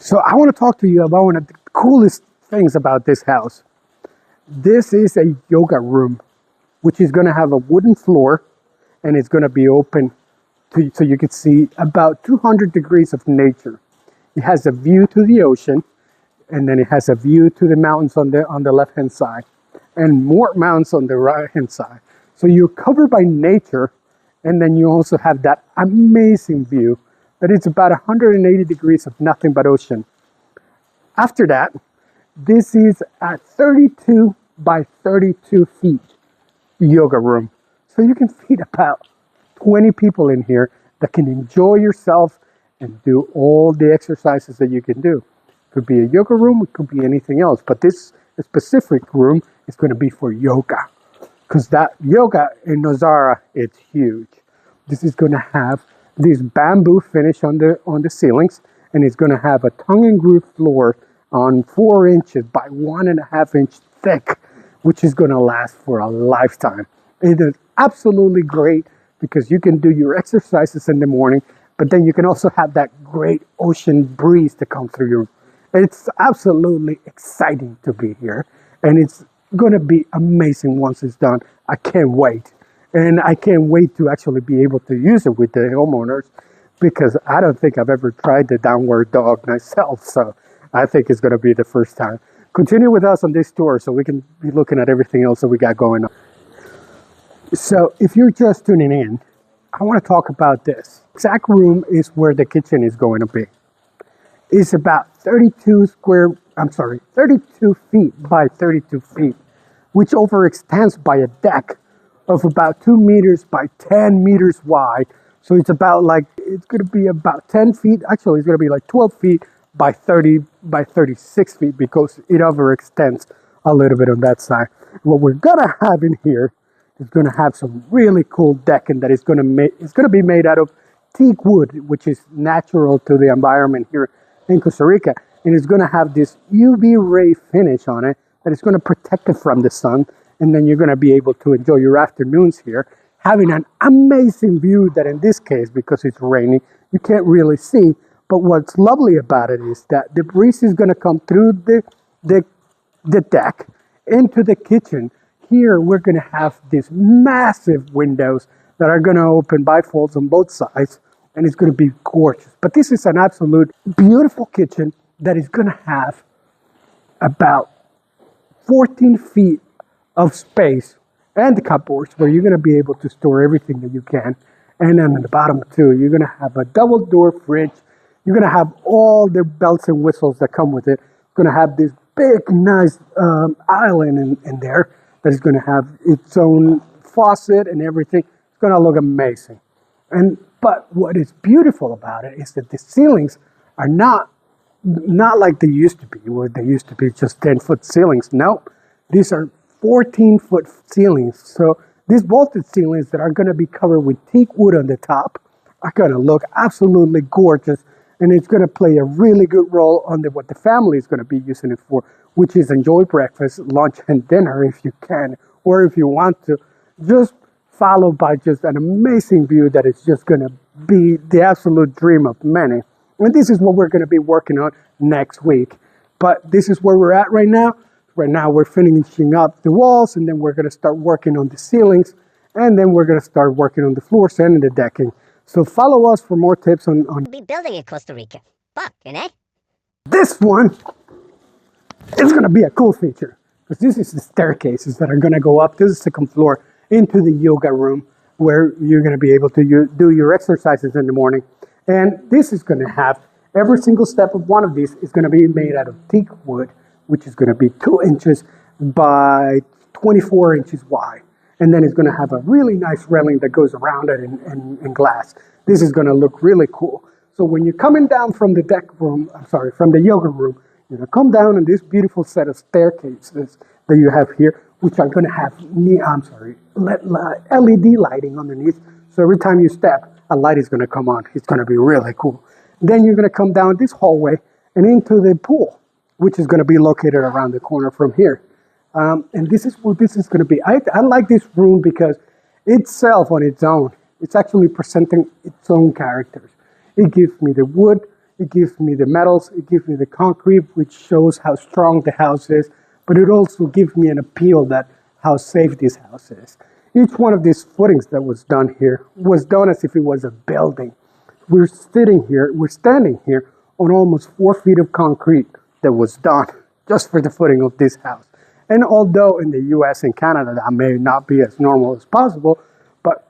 So I want to talk to you about one of the coolest things about this house. This is a yoga room, which is going to have a wooden floor, and it's going to be open so you can see about 200 degrees of nature. It has a view to the ocean, and then it has a view to the mountains on the left hand side, and more mountains on the right hand side. So you're covered by nature, and then you also have that amazing view that it's about 180 degrees of nothing but ocean. After that, this is a 32 by 32 feet yoga room. So you can fit about 20 people in here that can enjoy yourself and do all the exercises that you can do. It could be a yoga room, it could be anything else, but this specific room is going to be for yoga, because that yoga in Nosara, it's huge. This is going to have this bamboo finish on the ceilings, and it's going to have a tongue and groove floor on 4 inches by 1.5 inch thick, which is going to last for a lifetime. It is absolutely great because you can do your exercises in the morning, but then you can also have that great ocean breeze to come through your. It's absolutely exciting to be here, and it's going to be amazing once it's done. I can't wait. And I can't wait to actually be able to use it with the homeowners, because I don't think I've ever tried the downward dog myself. So I think it's going to be the first time. Continue with us on this tour so we can be looking at everything else that we got going on. So if you're just tuning in, I want to talk about this. Exact room is where the kitchen is going to be. It's about 32 feet by 32 feet, which overextends by a deck of about 2 meters by 10 meters wide. So it's going to be about 10 feet. Actually, it's going to be like 12 feet by 30 by 36 feet, because it overextends a little bit on that side. What we're going to have in here is going to have some really cool decking that is going to be made out of teak wood, which is natural to the environment here in Costa Rica. And it's going to have this UV ray finish on it that is going to protect it from the sun. And then you're going to be able to enjoy your afternoons here, having an amazing view that in this case, because it's raining, you can't really see. But what's lovely about it is that the breeze is going to come through the deck into the kitchen. Here, we're going to have these massive windows that are going to open bifolds on both sides, and it's going to be gorgeous. But this is an absolute beautiful kitchen that is going to have about 14 feet of space and the cupboards where you're going to be able to store everything that you can. And then in the bottom too, you're going to have a double door fridge. You're going to have all the bells and whistles that come with it. You're going to have this big, nice island in there that is going to have its own faucet and everything. It's going to look amazing. But what is beautiful about it is that the ceilings are not like they used to be, where they used to be just 10-foot ceilings. No, these are 14-foot ceilings. So these vaulted ceilings that are going to be covered with teak wood on the top are going to look absolutely gorgeous, and it's going to play a really good role on what the family is going to be using it for, which is enjoy breakfast, lunch, and dinner if you can, or if you want to, just followed by just an amazing view that is just going to be the absolute dream of many. And this is what we're going to be working on next week. But this is where we're at right now. Right now, we're finishing up the walls, and then we're going to start working on the ceilings, and then we're going to start working on the floors and the decking. So follow us for more tips on Be building in Costa Rica. Fucking, eh? this one. It's going to be a cool feature, because this is the staircases that are going to go up to the second floor into the yoga room, where you're going to be able to do your exercises in the morning. And this is going to have every single step of one of these is going to be made out of teak wood, which is going to be 2 inches by 24 inches wide. And then it's going to have a really nice railing that goes around it in glass. This is going to look really cool. So when you're coming down from the from the yoga room, you're going to come down on this beautiful set of staircases that you have here, which are going to have LED lighting underneath. So every time you step, a light is going to come on. It's going to be really cool. Then you're going to come down this hallway and into the pool, which is going to be located around the corner from here. And this is what this is going to be. I like this room because itself on its own, it's actually presenting its own characters. It gives me the wood, It gives me the metals, it gives me the concrete, which shows how strong the house is, but it also gives me an appeal that how safe this house is. Each one of these footings that was done here was done as if it was a building. We're standing here on almost 4 feet of concrete that was done just for the footing of this house. And although in the US and Canada that may not be as normal as possible, but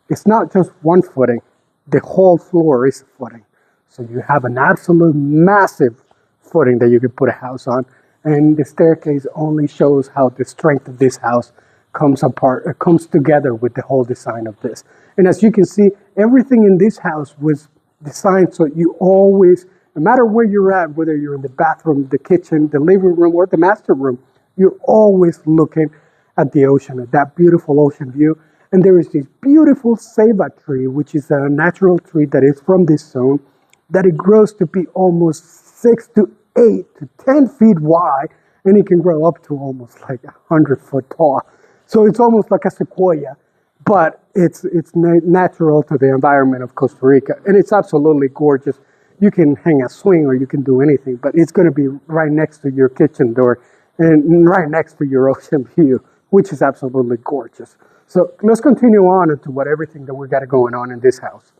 it's not just one footing, the whole floor is a footing. So you have an absolute massive footing that you can put a house on. And the staircase only shows how the strength of this house comes apart, it comes together with the whole design of this. And as you can see, everything in this house was designed so you always, no matter where you're at, whether you're in the bathroom, the kitchen, the living room, or the master room, you're always looking at the ocean, at that beautiful ocean view. And there is this beautiful ceiba tree, which is a natural tree that is from this zone, that it grows to be almost 6 to 8 to 10 feet wide, and it can grow up to almost like 100 foot tall. So it's almost like a sequoia, but it's natural to the environment of Costa Rica, and it's absolutely gorgeous. You can hang a swing or you can do anything, but it's going to be right next to your kitchen door and right next to your ocean view, which is absolutely gorgeous. So let's continue on into everything that we got going on in this house.